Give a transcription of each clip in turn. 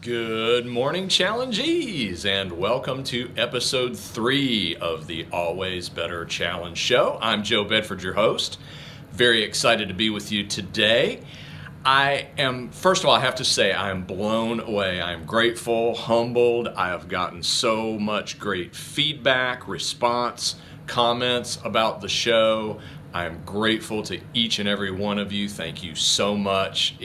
Good morning, challengees, and welcome to episode 3 of the Always Better Challenge Show. I'm Joe Bedford, your host. Very excited to be with you today. First of all, I have to say, I am blown away. I am grateful, humbled. I have gotten so much great feedback, response, comments about the show. I am grateful to each and every one of you. Thank you so much.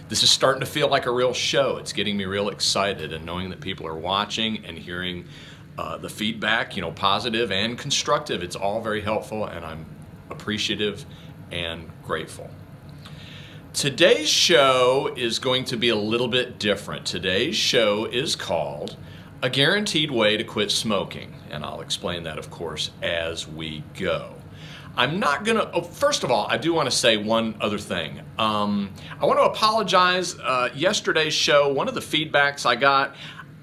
This is starting to feel like a real show. It's getting me real excited, and knowing that people are watching and hearing the feedback, positive and constructive, it's all very helpful, and I'm appreciative and grateful. Today's show is going to be a little bit different. Today's show is called A Guaranteed Way to Quit Smoking, and I'll explain that, of course, as we go. First of all, I do want to say one other thing. I want to apologize. Yesterday's show, one of the feedbacks I got,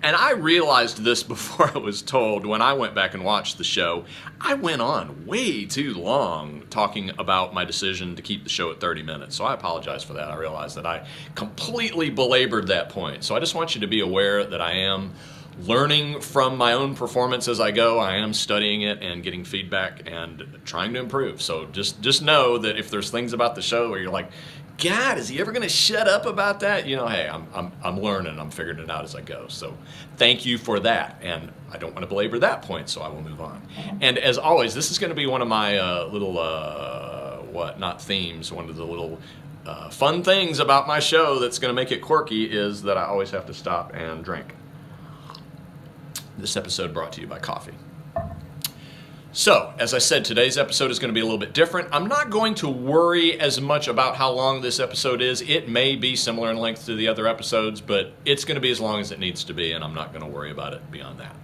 and I realized this before I was told when I went back and watched the show, I went on way too long talking about my decision to keep the show at 30 minutes. So I apologize for that. I realized that I completely belabored that point. So I just want you to be aware that I am learning from my own performance as I go. I am studying it and getting feedback and trying to improve. So just know that if there's things about the show where you're like, God, is he ever going to shut up about that? Hey, I'm learning. I'm figuring it out as I go. So thank you for that. And I don't want to belabor that point, so I will move on. And as always, this is going to be one of my not themes, one of the little fun things about my show that's going to make it quirky is that I always have to stop and drink. This episode brought to you by coffee. So, as I said, today's episode is going to be a little bit different. I'm not going to worry as much about how long this episode is. It may be similar in length to the other episodes, but it's going to be as long as it needs to be, and I'm not going to worry about it beyond that.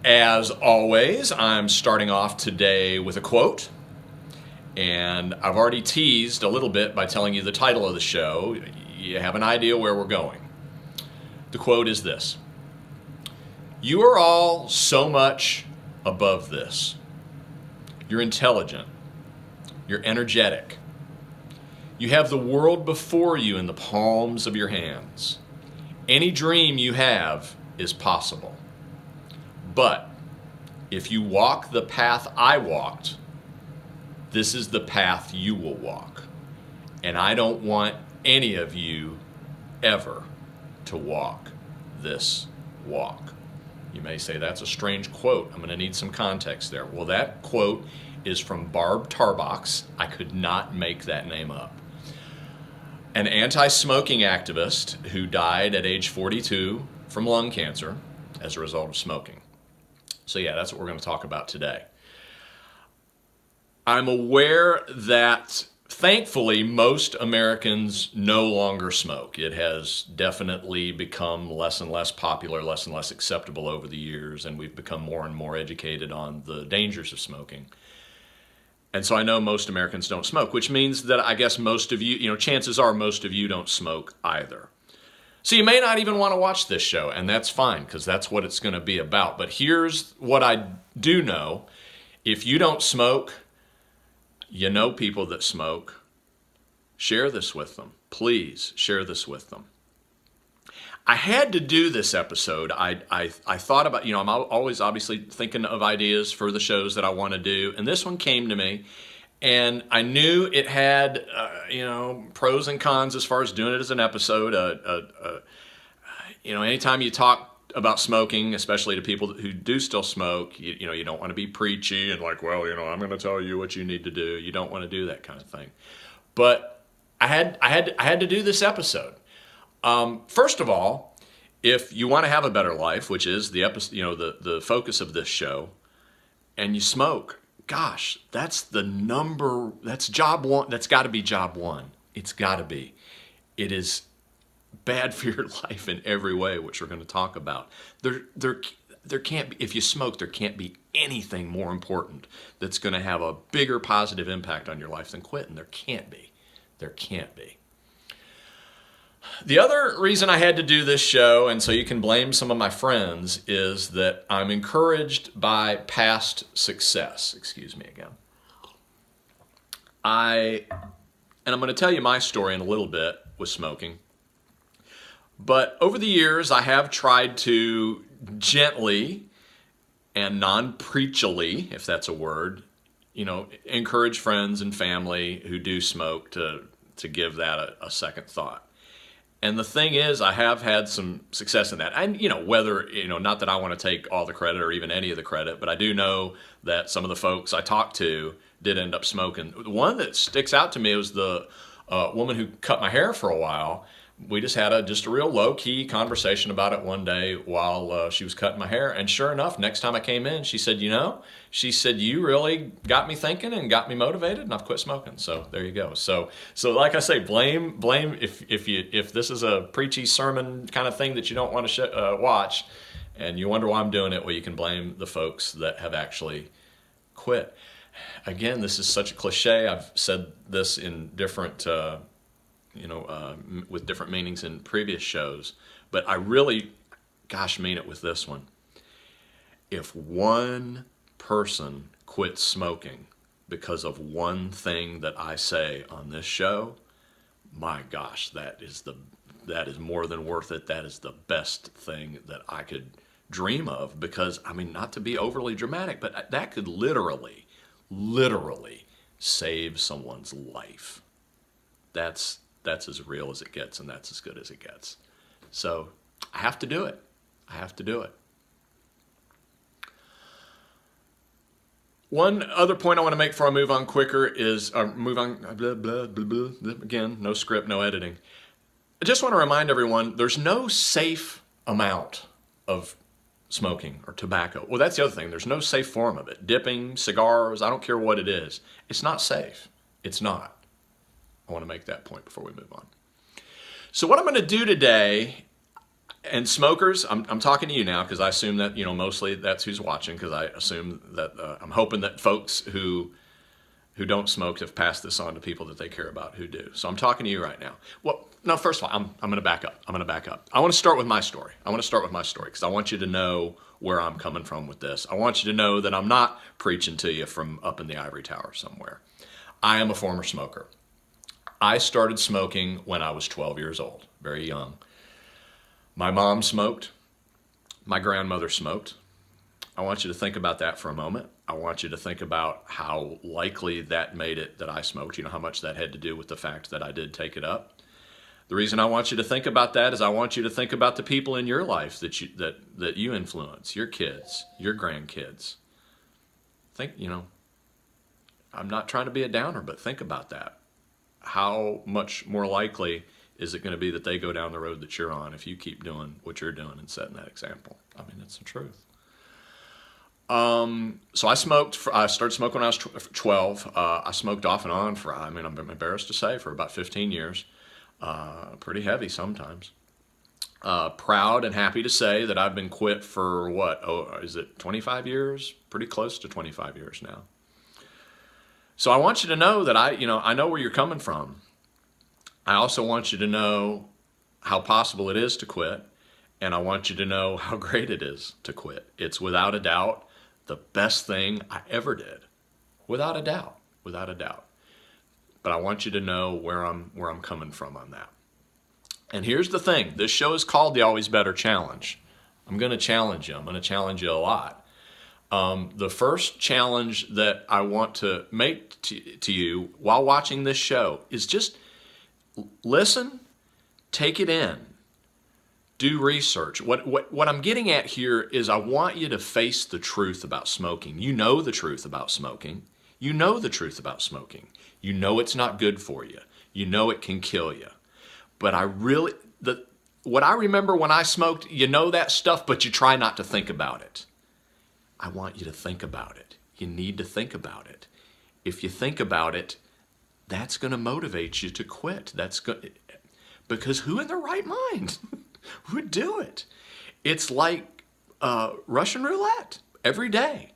As always, I'm starting off today with a quote, and I've already teased a little bit by telling you the title of the show. You have an idea where we're going. The quote is this: "You are all so much above this. You're intelligent. You're energetic. You have the world before you in the palms of your hands. Any dream you have is possible. But if you walk the path I walked, this is the path you will walk. And I don't want any of you ever to walk this walk." You may say, that's a strange quote. I'm going to need some context there. Well, that quote is from Barb Tarbox. I could not make that name up. An anti-smoking activist who died at age 42 from lung cancer as a result of smoking. So yeah, that's what we're going to talk about today. I'm aware that thankfully, most Americans no longer smoke. It has definitely become less and less popular, less and less acceptable over the years, and we've become more and more educated on the dangers of smoking. And so I know most Americans don't smoke, which means that I guess most of you, chances are most of you don't smoke either. So you may not even want to watch this show, and that's fine, because that's what it's going to be about. But here's what I do know. If you don't smoke, you know people that smoke, share this with them. Please share this with them. I had to do this episode. I thought about, I'm always obviously thinking of ideas for the shows that I want to do. And this one came to me, and I knew it had, pros and cons as far as doing it as an episode. Anytime you talk about smoking, especially to people who do still smoke, you don't want to be preachy and like, well, I'm going to tell you what you need to do. You don't want to do that kind of thing. But I had to do this episode. First of all, if you want to have a better life, which is the episode, the focus of this show, and you smoke, gosh, that's job one. That's got to be job one. It's got to be. It is bad for your life in every way, which we're going to talk about. There can't be, if you smoke, there can't be anything more important that's going to have a bigger positive impact on your life than quitting. There can't be. There can't be. The other reason I had to do this show, and so you can blame some of my friends, is that I'm encouraged by past success. Excuse me again. And I'm going to tell you my story in a little bit with smoking. But over the years, I have tried to gently and non-preachily, if that's a word, encourage friends and family who do smoke to give that a second thought. And the thing is, I have had some success in that. And, whether, not that I want to take all the credit or even any of the credit, but I do know that some of the folks I talked to did end up smoking. The one that sticks out to me was the woman who cut my hair for a while. We just had a real low-key conversation about it one day while she was cutting my hair. And sure enough, next time I came in, she said, you really got me thinking and got me motivated, and I've quit smoking. So there you go. So like I say, blame if this is a preachy sermon kind of thing that you don't want to watch, and you wonder why I'm doing it. Well, you can blame the folks that have actually quit. Again, this is such a cliche. I've said this in different. With different meanings in previous shows, but I really, mean it with this one. If one person quits smoking because of one thing that I say on this show, my gosh, that is more than worth it. That is the best thing that I could dream of, because, not to be overly dramatic, but that could literally save someone's life. That's as real as it gets, and that's as good as it gets. So I have to do it. One other point I want to make before I move on quicker is, again, no script, no editing. I just want to remind everyone, there's no safe amount of smoking or tobacco. Well, that's the other thing. There's no safe form of it. Dipping, cigars, I don't care what it is. It's not safe. It's not. I want to make that point before we move on. So what I'm going to do today, and smokers, I'm talking to you now because I assume that, mostly that's who's watching, because I assume that I'm hoping that folks who don't smoke have passed this on to people that they care about who do. So I'm talking to you right now. Well, no, first of all, I'm going to back up. I want to start with my story. Because I want you to know where I'm coming from with this. I want you to know that I'm not preaching to you from up in the ivory tower somewhere. I am a former smoker. I started smoking when I was 12 years old, very young. My mom smoked. My grandmother smoked. I want you to think about that for a moment. I want you to think about how likely that made it that I smoked, how much that had to do with the fact that I did take it up. The reason I want you to think about that is I want you to think about the people in your life that you influence, your kids, your grandkids. Think, I'm not trying to be a downer, but think about that. How much more likely is it going to be that they go down the road that you're on if you keep doing what you're doing and setting that example? It's the truth. So I smoked. I started smoking when I was 12. I smoked off and on for, I'm embarrassed to say, for about 15 years. Pretty heavy sometimes. Proud and happy to say that I've been quit for is it 25 years? Pretty close to 25 years now. So I want you to know that I know where you're coming from. I also want you to know how possible it is to quit, and I want you to know how great it is to quit. It's without a doubt the best thing I ever did. Without a doubt. But I want you to know where I'm coming from on that. And here's the thing. This show is called the Always Better Challenge. I'm going to challenge you. I'm going to challenge you a lot. The first challenge that I want to make to you while watching this show is just listen, take it in, do research. What I'm getting at here is I want you to face the truth about smoking. You know the truth about smoking. You know it's not good for you. You know it can kill you. But what I remember when I smoked, that stuff, but you try not to think about it. I want you to think about it. You need to think about it. If you think about it, that's going to motivate you to quit. Because who in their right mind would do it? It's like Russian roulette every day.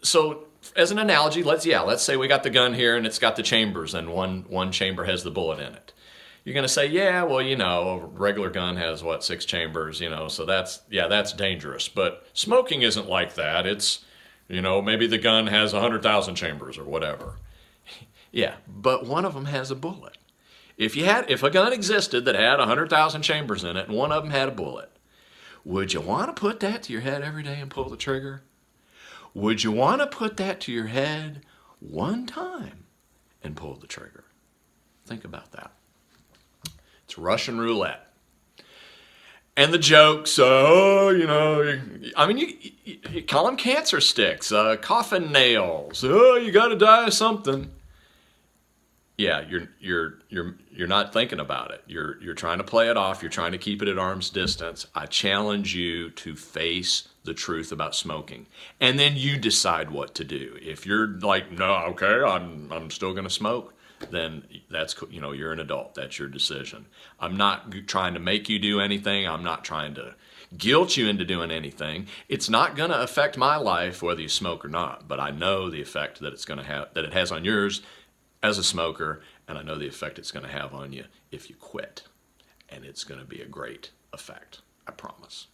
So as an analogy, let's say we got the gun here and it's got the chambers and one chamber has the bullet in it. You're going to say, a regular gun has 6 chambers, so that's dangerous. But smoking isn't like that. It's, maybe the gun has 100,000 chambers or whatever. Yeah, but one of them has a bullet. If a gun existed that had 100,000 chambers in it and one of them had a bullet, would you want to put that to your head every day and pull the trigger? Would you want to put that to your head one time and pull the trigger? Think about that. It's Russian roulette. And the jokes, you call them cancer sticks, coffin nails. Oh, you got to die of something. Yeah, you're not thinking about it. You're trying to play it off. You're trying to keep it at arm's distance. I challenge you to face the truth about smoking, and then you decide what to do. If you're like, no, okay, I'm still going to smoke, then that's, you're an adult. That's your decision. I'm not trying to make you do anything. I'm not trying to guilt you into doing anything. It's not going to affect my life whether you smoke or not, but I know the effect that it has on yours as a smoker, and I know the effect it's going to have on you if you quit. And it's going to be a great effect, I promise.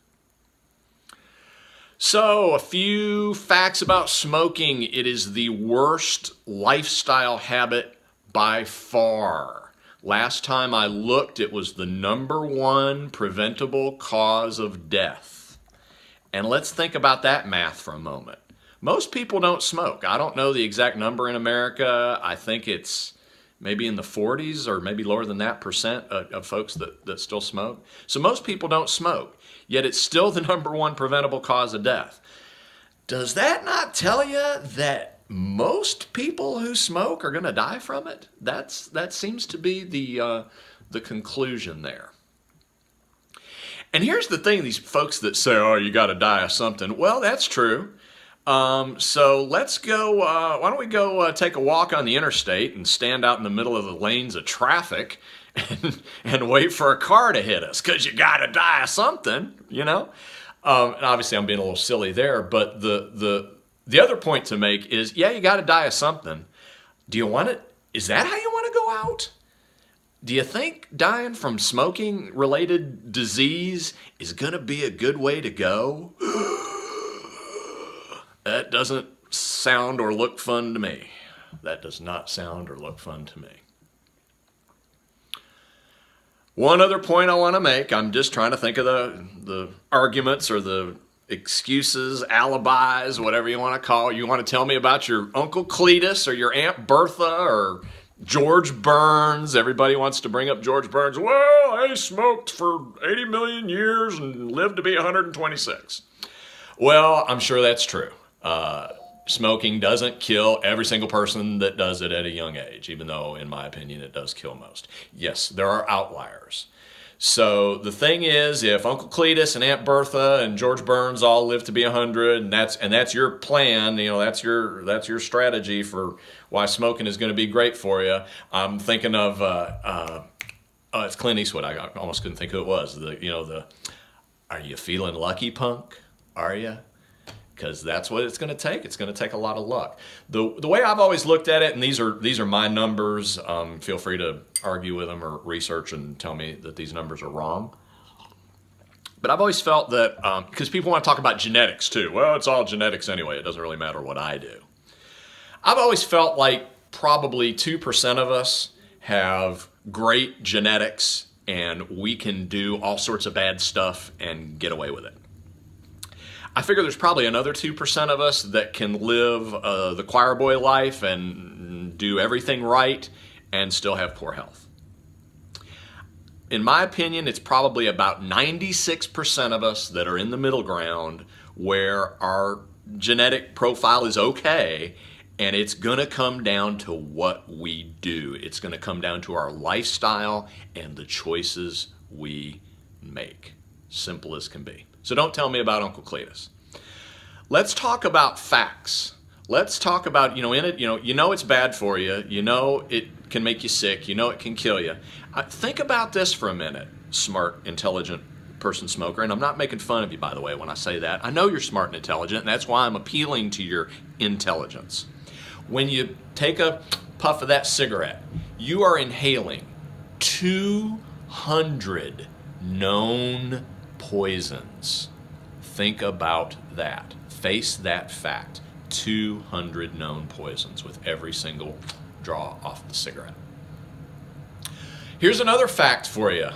So, a few facts about smoking. It is the worst lifestyle habit by far. Last time I looked, it was the #1 preventable cause of death. And let's think about that math for a moment. Most people don't smoke. I don't know the exact number in America. I think it's maybe in the 40s or maybe lower than that percent of folks that still smoke. So most people don't smoke, yet it's still the #1 preventable cause of death. Does that not tell you that most people who smoke are going to die from it? That seems to be the conclusion there. And here's the thing, these folks that say, oh, you got to die of something. Well, that's true. So let's go, why don't we go take a walk on the interstate and stand out in the middle of the lanes of traffic and wait for a car to hit us, because you got to die of something, And obviously I'm being a little silly there, but the other point to make is, yeah, you got to die of something. Do you want it? Is that how you want to go out? Do you think dying from smoking-related disease is going to be a good way to go? That doesn't sound or look fun to me. That does not sound or look fun to me. One other point I want to make, I'm just trying to think of the arguments or the excuses, alibis, whatever you want to call it. You want to tell me about your Uncle Cletus or your Aunt Bertha or George Burns. Everybody wants to bring up George Burns. Well, I smoked for 80 million years and lived to be 126. Well, I'm sure that's true. Smoking doesn't kill every single person that does it at a young age, even though, in my opinion, it does kill most. Yes, there are outliers. So the thing is, if Uncle Cletus and Aunt Bertha and George Burns all live to be 100, and that's your plan, that's your strategy for why smoking is going to be great for you. I'm thinking of it's Clint Eastwood. I almost couldn't think who it was. Are you feeling lucky, punk? Are you? Because that's what it's going to take. It's going to take a lot of luck. The way I've always looked at it, and these are my numbers. Feel free to argue with them or research and tell me that these numbers are wrong. But I've always felt that, because people want to talk about genetics too. Well, it's all genetics anyway. It doesn't really matter what I do. I've always felt like probably 2% of us have great genetics and we can do all sorts of bad stuff and get away with it. I figure there's probably another 2% of us that can live the choir boy life and do everything right and still have poor health. In my opinion, it's probably about 96% of us that are in the middle ground where our genetic profile is okay, and it's going to come down to what we do. It's going to come down to our lifestyle and the choices we make. Simple as can be. So don't tell me about Uncle Cletus. Let's talk about facts. Let's talk about, it's bad for you. It can make you sick. It can kill you. Think about this for a minute, smart, intelligent person smoker. And I'm not making fun of you, by the way, when I say that. I know you're smart and intelligent, and that's why I'm appealing to your intelligence. When you take a puff of that cigarette, you are inhaling 200 known poisons. Think about that. Face that fact. 200 known poisons with every single draw off the cigarette. Here's another fact for you.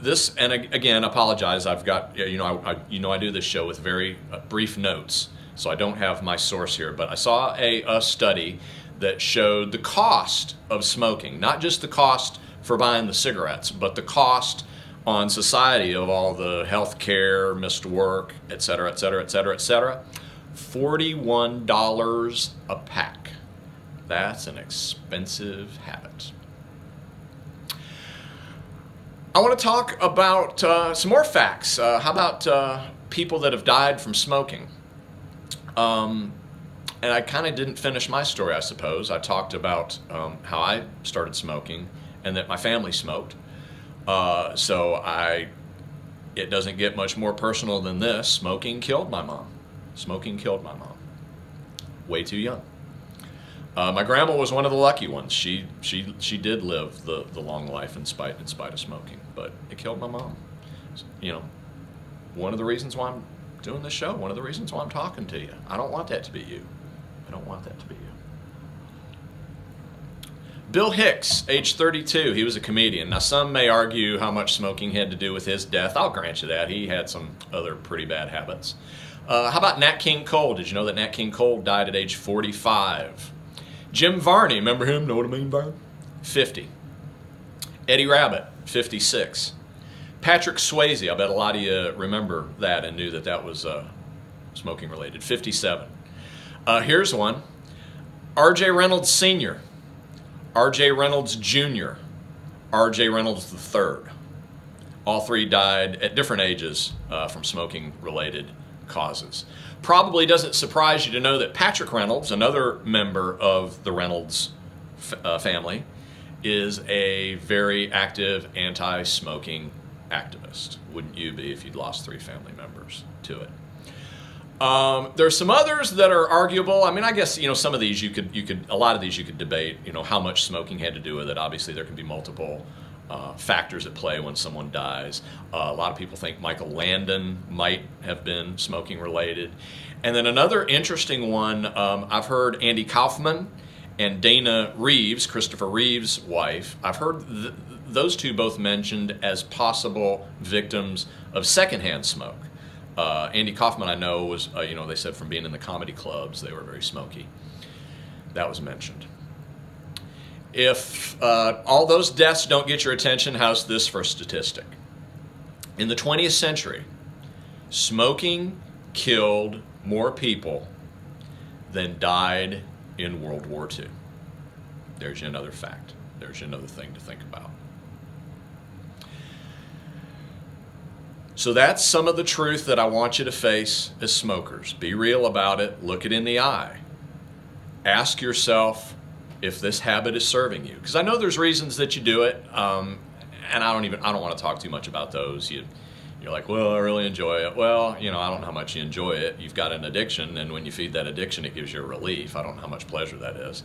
This, and again, apologize. I've got, I do this show with very brief notes, so I don't have my source here. But I saw a study that showed the cost of smoking, not just the cost for buying the cigarettes, but the cost on society of all the health care, missed work, et cetera, et cetera, et cetera, et cetera. $41 a pack. That's an expensive habit. I want to talk about some more facts. How about people that have died from smoking? And I kind of didn't finish my story, I suppose. I talked about how I started smoking and that my family smoked. It doesn't get much more personal than this. Smoking killed my mom. Smoking killed my mom. Way too young. My grandma was one of the lucky ones. She did live the long life in spite of smoking, but it killed my mom. You know, one of the reasons why I'm doing this show, one of the reasons why I'm talking to you. I don't want that to be you. I don't want that to be you. Bill Hicks, age 32, he was a comedian. Now, some may argue how much smoking had to do with his death. I'll grant you that. He had some other pretty bad habits. How about Nat King Cole? Did you know that Nat King Cole died at age 45? Jim Varney, remember him? Know what I mean, Varney? 50. Eddie Rabbitt, 56. Patrick Swayze, I bet a lot of you remember that and knew that was smoking related, 57. Here's one. R.J. Reynolds Sr., R.J. Reynolds Jr., R.J. Reynolds III. All three died at different ages from smoking-related causes. Probably doesn't surprise you to know that Patrick Reynolds, another member of the Reynolds family, is a very active anti-smoking activist. Wouldn't you be if you'd lost 3 family members to it? There's some others that are arguable. I mean, I guess, some of these a lot of these you could debate, how much smoking had to do with it. Obviously, there can be multiple factors at play when someone dies. A lot of people think Michael Landon might have been smoking related. And then another interesting one, I've heard Andy Kaufman and Dana Reeves, Christopher Reeves' wife, I've heard those two both mentioned as possible victims of secondhand smoke. Andy Kaufman, I know, was, they said from being in the comedy clubs, they were very smoky. That was mentioned. If all those deaths don't get your attention, how's this for a statistic? In the 20th century, smoking killed more people than died in World War II. There's you another fact. There's you another thing to think about. So that's some of the truth that I want you to face as smokers. Be real about it. Look it in the eye. Ask yourself if this habit is serving you. Because I know there's reasons that you do it, and I don't want to talk too much about those. You're like, well, I really enjoy it. Well, I don't know how much you enjoy it. You've got an addiction, and when you feed that addiction, it gives you a relief. I don't know how much pleasure that is.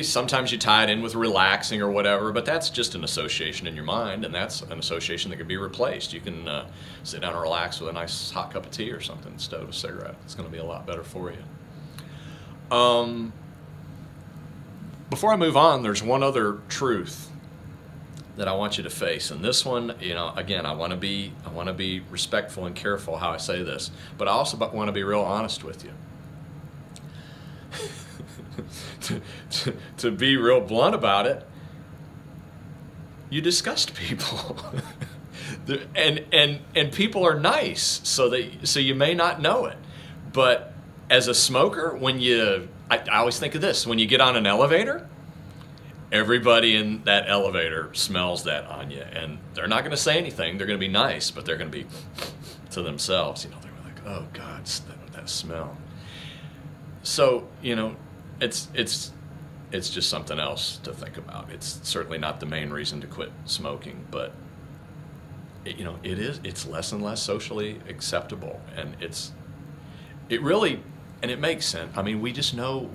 Sometimes you tie it in with relaxing or whatever, but that's just an association in your mind, and that's an association that can be replaced. You can sit down and relax with a nice hot cup of tea or something instead of a cigarette. It's going to be a lot better for you. Before I move on, there's one other truth that I want you to face, and this one, again, I want to be respectful and careful how I say this, but I also want to be real honest with you. to be real blunt about it, you disgust people, and people are nice, so you may not know it, but as a smoker, I always think of this: when you get on an elevator, everybody in that elevator smells that on you, and they're not going to say anything. They're going to be nice, but they're going to be to themselves. They're like, "Oh God, that smell." So it's just something else to think about. It's certainly not the main reason to quit smoking, but it's less and less socially acceptable, and it makes sense. I mean, we just know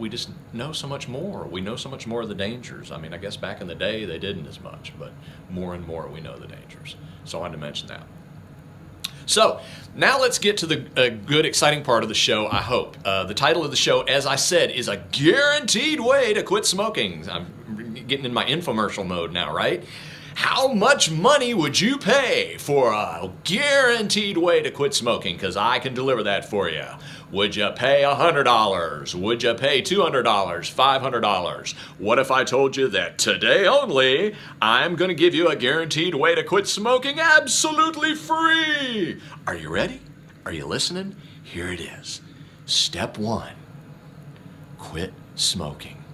so much more. We know so much more of the dangers. I mean, I guess back in the day they didn't as much, but more and more we know the dangers. So I wanted to mention that. So now let's get to the good, exciting part of the show, I hope. The title of the show, as I said, is A Guaranteed Way to Quit Smoking. I'm getting in my infomercial mode now, right? How much money would you pay for a guaranteed way to quit smoking? Because I can deliver that for you. Would you pay $100? Would you pay $200? $500? What if I told you that today only, I'm going to give you a guaranteed way to quit smoking absolutely free? Are you ready? Are you listening? Here it is. Step 1, quit smoking.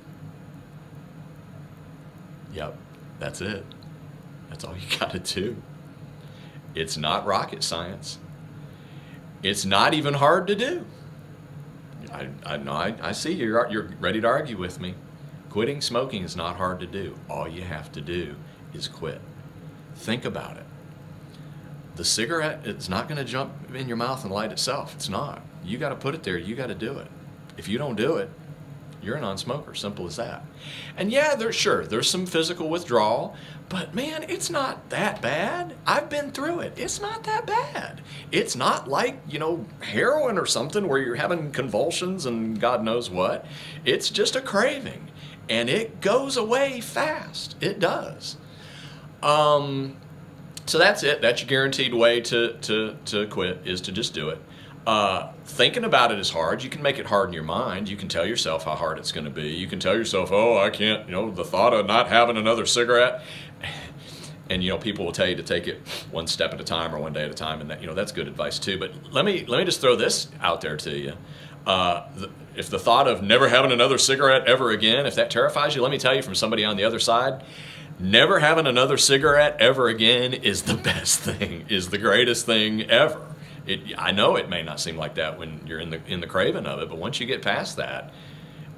Yep, that's it. That's all you got to do. It's not rocket science. It's not even hard to do. I know. I see you're ready to argue with me. Quitting smoking is not hard to do. All you have to do is quit. Think about it. The cigarette is not going to jump in your mouth and light itself. It's not. You got to put it there. You got to do it. If you don't do it, you're a non-smoker. Simple as that. And yeah, there's some physical withdrawal, but man, it's not that bad. I've been through it. It's not that bad. It's not like, heroin or something where you're having convulsions and God knows what. It's just a craving, and it goes away fast. It does. So that's it. That's your guaranteed way to quit, is to just do it. Thinking about it is hard. You can make it hard in your mind. You can tell yourself how hard it's going to be. You can tell yourself, oh, I can't, the thought of not having another cigarette. And, people will tell you to take it one step at a time or one day at a time. And that, that's good advice too. But let me just throw this out there to you. If the thought of never having another cigarette ever again, if that terrifies you, let me tell you from somebody on the other side, never having another cigarette ever again is the best thing, is the greatest thing ever. I know it may not seem like that when you're in the craving of it, but once you get past that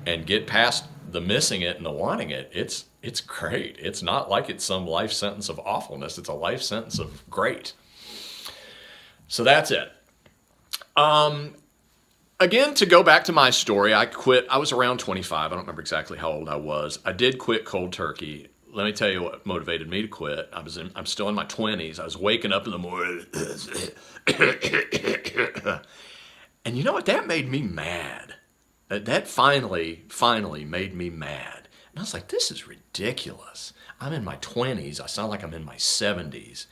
and get past the missing it and the wanting it, it's great. It's not like it's some life sentence of awfulness. It's a life sentence of great. So that's it. Again, to go back to my story, I quit. I was around 25. I don't remember exactly how old I was. I did quit cold turkey. Let me tell you what motivated me to quit. I'm still in my 20s. I was waking up in the morning. And you know what? That made me mad. That finally made me mad. And I was like, this is ridiculous. I'm in my 20s. I sound like I'm in my 70s.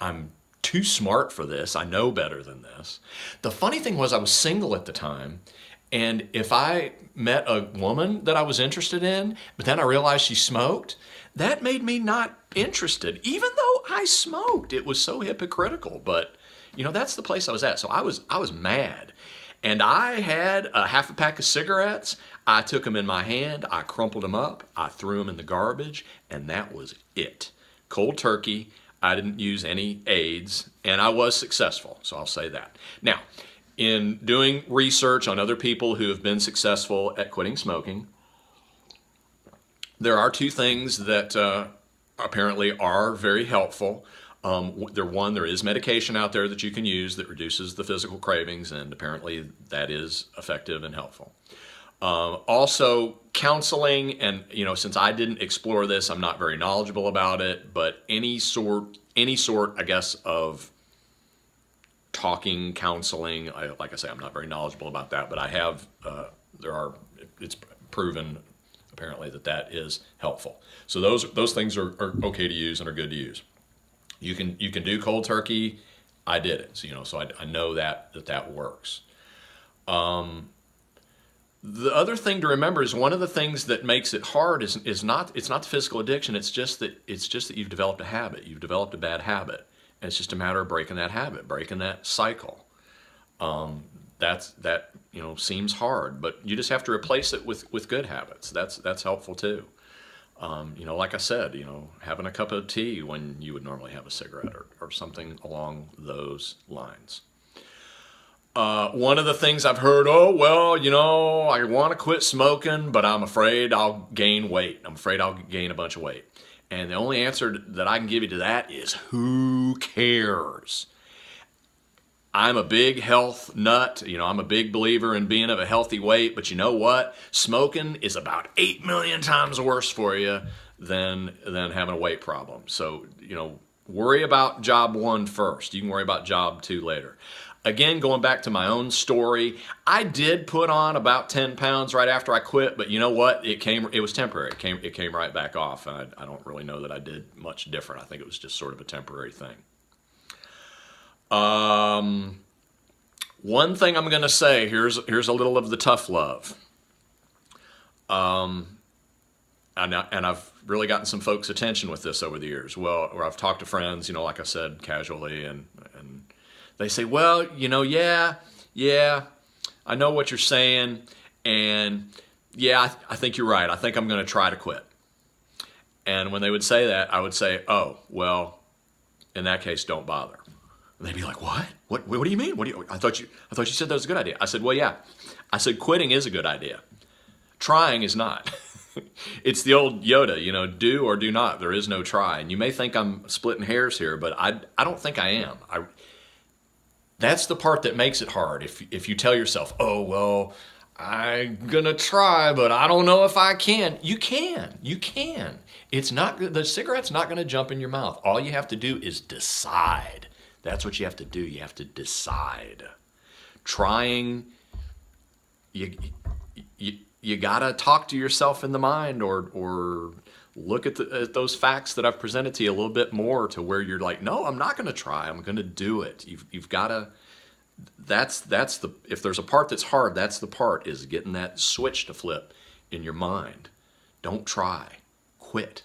I'm too smart for this. I know better than this. The funny thing was I was single at the time. And if I met a woman that I was interested in, but then I realized she smoked, that made me not interested, even though I smoked. It was so hypocritical, but that's the place I was at. So I was mad. And I had a half a pack of cigarettes. I took them in my hand. I crumpled them up. I threw them in the garbage, and that was it. Cold turkey. I didn't use any aids, and I was successful. So I'll say that. Now, in doing research on other people who have been successful at quitting smoking, there are two things that apparently are very helpful. There is medication out there that you can use that reduces the physical cravings, and apparently that is effective and helpful. Also, counseling, and since I didn't explore this, I'm not very knowledgeable about it. But any sort, I guess, of talking, counseling. Like I say, I'm not very knowledgeable about that, but I have. It's proven apparently that is helpful. So those things are okay to use and are good to use. You can do cold turkey. I did it. So I know that works. The other thing to remember is one of the things that makes it hard is not the physical addiction. It's just that you've developed a habit. You've developed a bad habit, and it's just a matter of breaking that habit, breaking that cycle. That seems hard, but you just have to replace it with good habits. That's helpful too. Like I said, having a cup of tea when you would normally have a cigarette or something along those lines. One of the things I've heard, I want to quit smoking, but I'm afraid I'll gain weight. I'm afraid I'll gain a bunch of weight. And the only answer that I can give you to that is, who cares? I'm a big health nut. I'm a big believer in being of a healthy weight, but you know what? Smoking is about 8 million times worse for you than having a weight problem. So, worry about job one first. You can worry about job two later. again, going back to my own story, I did put on about 10 pounds right after I quit, but you know what? It was temporary. It came right back off. And I don't really know that I did much different. I think it was just sort of a temporary thing. One thing I'm going to say, here's a little of the tough love. And I've really gotten some folks' attention with this over the years. Well, where I've talked to friends, like I said, casually, and they say, well, yeah, I know what you're saying, and yeah, I think you're right. I think I'm going to try to quit. And when they would say that, I would say, oh, well, in that case, don't bother. And they'd be like, what? What do you mean? I thought you said that was a good idea. I said, well, yeah. I said, quitting is a good idea. Trying is not. It's the old Yoda, do or do not. There is no try. And you may think I'm splitting hairs here, but I don't think I am. That's the part that makes it hard. If you tell yourself, oh, well, I'm going to try, but I don't know if I can. You can. It's not, the cigarette's not going to jump in your mouth. All you have to do is decide. That's what you have to do. You have to decide. Trying, you got to talk to yourself in the mind or look at those facts that I've presented to you a little bit more to where you're like, no, I'm not going to try. I'm going to do it. You've got to, if there's a part that's hard, that's the part, is getting that switch to flip in your mind. Don't try. Quit.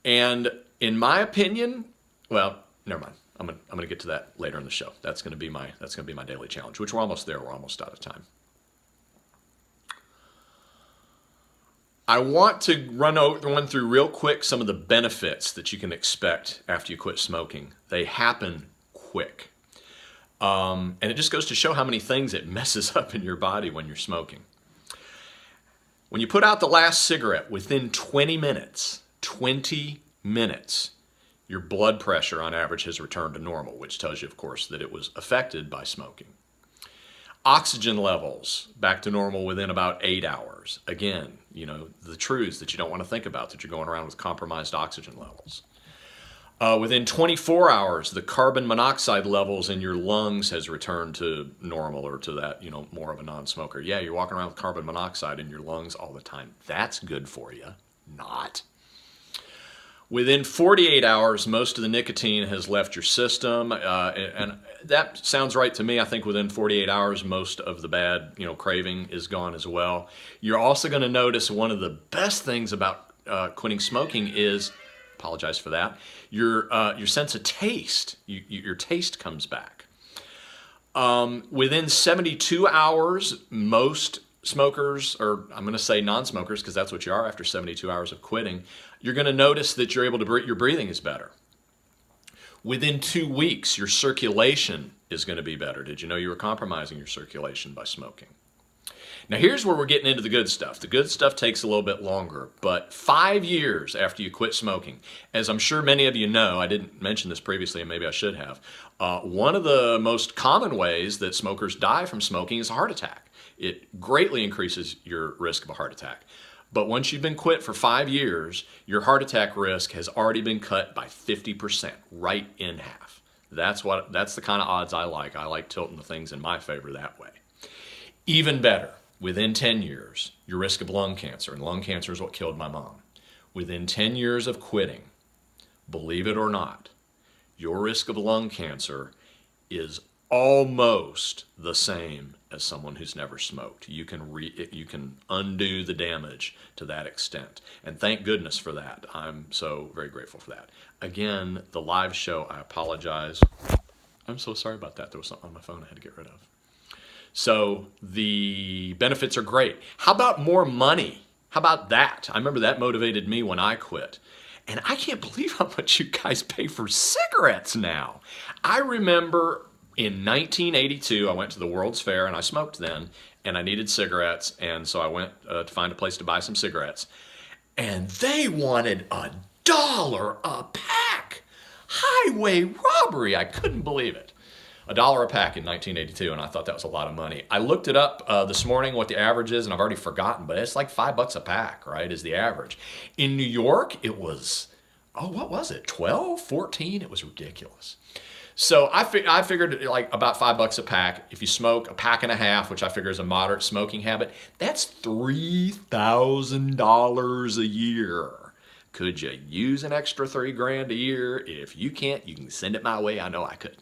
And in my opinion, well, never mind. I'm gonna get to that later in the show. That's gonna be my daily challenge, which we're almost there. We're almost out of time. I want to run through real quick some of the benefits that you can expect after you quit smoking. They happen quick. And it just goes to show how many things it messes up in your body when you're smoking. When you put out the last cigarette, within 20 minutes, your blood pressure on average has returned to normal, which tells you, of course, that it was affected by smoking. Oxygen levels back to normal within about 8 hours. Again, the truths that you don't want to think about, that you're going around with compromised oxygen levels. Within 24 hours, the carbon monoxide levels in your lungs has returned to normal, or to that, more of a non-smoker. Yeah, you're walking around with carbon monoxide in your lungs all the time. That's good for you. Not. Within 48 hours, most of the nicotine has left your system, and that sounds right to me. I think within 48 hours, most of the bad, craving is gone as well. You're also going to notice one of the best things about quitting smoking is, apologize for that, your sense of taste. Your taste comes back. Within 72 hours, most smokers, or I'm going to say non-smokers, because that's what you are after 72 hours of quitting, you're going to notice that you're able to your breathing is better. Within 2 weeks, your circulation is going to be better. Did you know you were compromising your circulation by smoking? Now here's where we're getting into the good stuff. The good stuff takes a little bit longer, but 5 years after you quit smoking, as I'm sure many of you know, I didn't mention this previously and maybe I should have, one of the most common ways that smokers die from smoking is a heart attack. It greatly increases your risk of a heart attack. But once you've been quit for 5 years, your heart attack risk has already been cut by 50%, right in half. That's the kind of odds I like. I like tilting the things in my favor that way. Even better, within 10 years, your risk of lung cancer, and lung cancer is what killed my mom. Within 10 years of quitting, believe it or not, your risk of lung cancer is almost the same as someone who's never smoked. You can undo the damage to that extent. And thank goodness for that. I'm so very grateful for that. Again, the live show, I apologize. I'm so sorry about that. There was something on my phone I had to get rid of. So the benefits are great. How about more money? How about that? I remember that motivated me when I quit. And I can't believe how much you guys pay for cigarettes now. I remember in 1982, I went to the World's Fair, and I smoked then, and I needed cigarettes, and so I went to find a place to buy some cigarettes. And they wanted $1 a pack. Highway robbery. I couldn't believe it. $1 a pack in 1982, and I thought that was a lot of money. I looked it up this morning, what the average is, and I've already forgotten, but it's like $5 a pack, right, is the average. In New York, it was oh, what was it? 12, 14? It was ridiculous. So I figured like about $5 a pack. If you smoke a pack and a half, which I figure is a moderate smoking habit, that's $3,000 a year. Could you use an extra $3,000 a year? If you can't, you can send it my way. I know I could.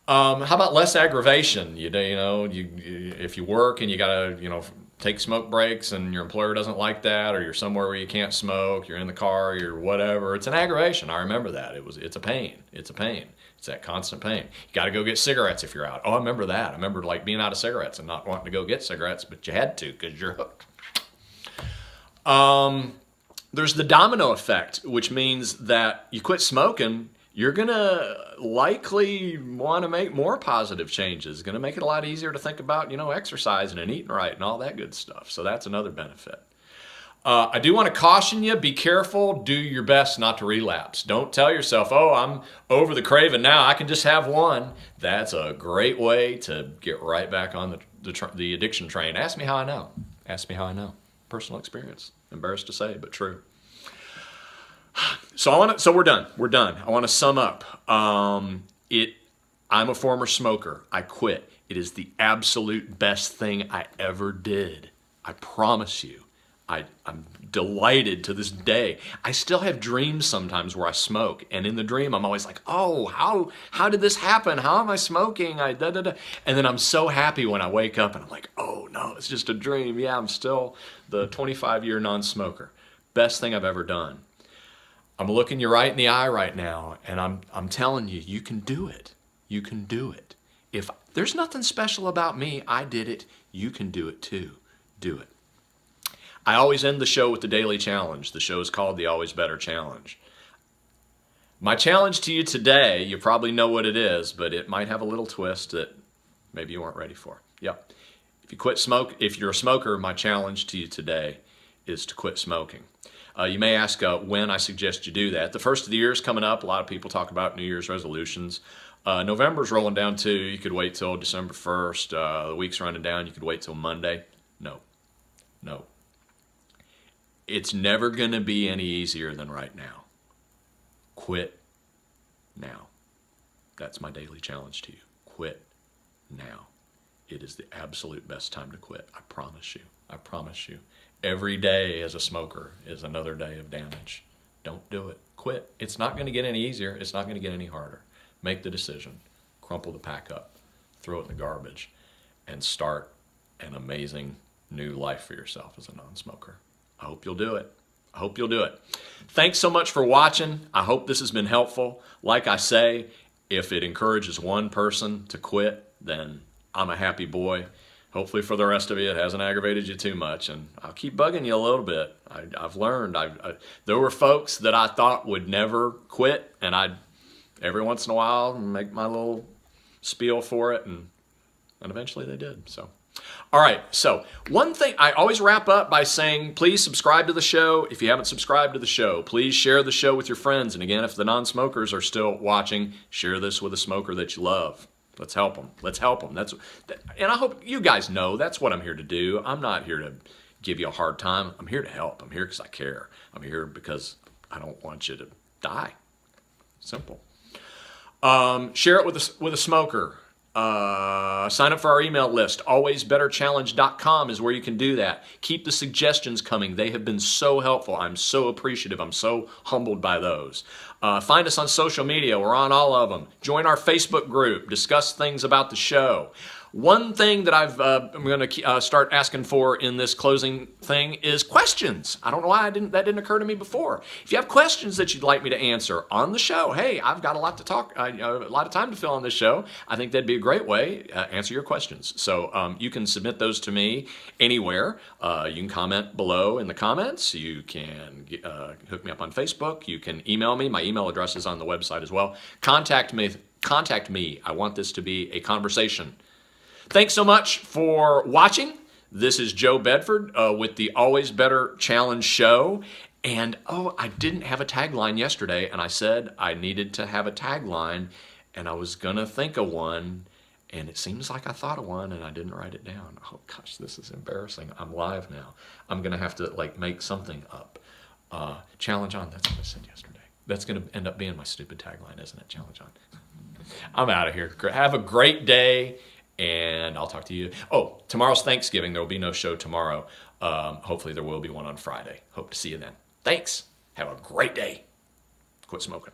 How about less aggravation? If you work and you gotta, take smoke breaks and your employer doesn't like that, or you're somewhere where you can't smoke, you're in the car, you're whatever. It's an aggravation. I remember that. It's a pain. It's a pain. It's that constant pain. You got to go get cigarettes if you're out. Oh, I remember that. I remember like being out of cigarettes and not wanting to go get cigarettes, but you had to because you're hooked. There's the domino effect, which means that you quit smoking, you're going to likely want to make more positive changes. It's going to make it a lot easier to think about, exercising and eating right and all that good stuff. So that's another benefit. I do want to caution you, be careful, do your best not to relapse. Don't tell yourself, oh, I'm over the craving now, I can just have one. That's a great way to get right back on the addiction train. Ask me how I know. Ask me how I know. Personal experience. Embarrassed to say, but true. So we're done. We're done. I want to sum up. I'm a former smoker. I quit. It is the absolute best thing I ever did. I promise you. I'm delighted to this day. I still have dreams sometimes where I smoke, and in the dream I'm always like, oh, how did this happen? How am I smoking? And then I'm so happy when I wake up and I'm like, oh no, it's just a dream. Yeah, I'm still the 25-year non-smoker. Best thing I've ever done. I'm looking you right in the eye right now, and I'm telling you, you can do it. You can do it. If there's nothing special about me, I did it. You can do it too. Do it. I always end the show with the daily challenge. The show is called the Always Better Challenge. My challenge to you today, you probably know what it is, but it might have a little twist that maybe you weren't ready for. Yep. If you're a smoker, my challenge to you today is to quit smoking. You may ask when I suggest you do that. The first of the year is coming up. A lot of people talk about New Year's resolutions. November's rolling down too. You could wait till December 1st. The week's running down. You could wait till Monday. No. It's never going to be any easier than right now. Quit now. That's my daily challenge to you. Quit now. It is the absolute best time to quit. I promise you. I promise you. Every day as a smoker is another day of damage. Don't do it. Quit. It's not going to get any easier. It's not going to get any harder. Make the decision. Crumple the pack up. Throw it in the garbage. And start an amazing new life for yourself as a non-smoker. I hope you'll do it. I hope you'll do it. Thanks so much for watching. I hope this has been helpful. Like I say, if it encourages one person to quit, then I'm a happy boy. Hopefully for the rest of you, it hasn't aggravated you too much. And I'll keep bugging you a little bit. I've learned. There were folks that I thought would never quit, and I'd every once in a while make my little spiel for it, and eventually they did. So. All right, so one thing, I always wrap up by saying, please subscribe to the show. If you haven't subscribed to the show, please share the show with your friends. And again, if the non-smokers are still watching, share this with a smoker that you love. Let's help them. Let's help them. And I hope you guys know that's what I'm here to do. I'm not here to give you a hard time. I'm here to help. I'm here because I care. I'm here because I don't want you to die. Simple. Share it with a smoker. Sign up for our email list. alwaysbetterchallenge.com is where you can do that. Keep the suggestions coming. They have been so helpful. I'm so appreciative. I'm so humbled by those. Find us on social media. We're on all of them. Join our Facebook group. Discuss things about the show. One thing that I'm going to start asking for in this closing thing is questions. I don't know why that didn't occur to me before. If you have questions that you'd like me to answer on the show, hey, I've got a lot to talk, a lot of time to fill on this show. I think that'd be a great way to answer your questions. So you can submit those to me anywhere. You can comment below in the comments. You can hook me up on Facebook. You can email me. My email address is on the website as well. Contact me. I want this to be a conversation. Thanks so much for watching. This is Joe Bedford with the Always Better Challenge show. And I didn't have a tagline yesterday, and I said I needed to have a tagline, and I was going to think of one, and it seems like I thought of one, and I didn't write it down. Oh gosh, this is embarrassing. I'm live now. I'm going to have to make something up. Challenge on. That's what I said yesterday. That's going to end up being my stupid tagline, isn't it? Challenge on. I'm out of here. Have a great day, and I'll talk to you. Oh, tomorrow's Thanksgiving. There will be no show tomorrow. Hopefully there will be one on Friday. Hope to see you then. Thanks. Have a great day. Quit smoking.